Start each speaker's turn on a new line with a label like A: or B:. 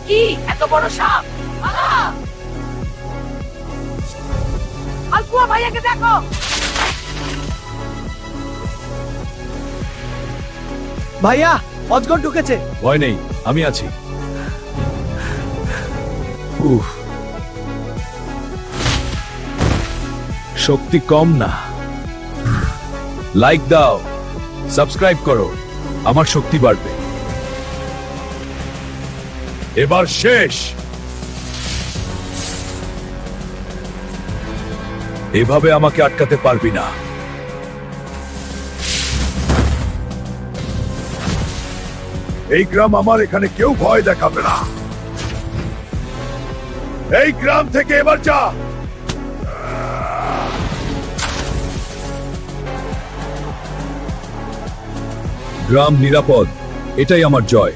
A: কি এত বড় সাপ? আলকুয়া ভাইয়াকে দেখো।
B: ভাইয়া, অজগর ঢুকেছে।
C: ভয় নেই, আমি আছি। উফ, শক্তি কম না। লাইক দাও, সাবস্ক্রাইব করো, আমার শক্তি বাড়বে। এবার শেষ। এভাবে আমাকে আটকাতে পারবি না। এই গ্রাম আমার, এখানে কেউ ভয় দেখাবে না। এই গ্রাম থেকে এবার যা। গ্রাম নিরাপদ, এটাই আমার জয়।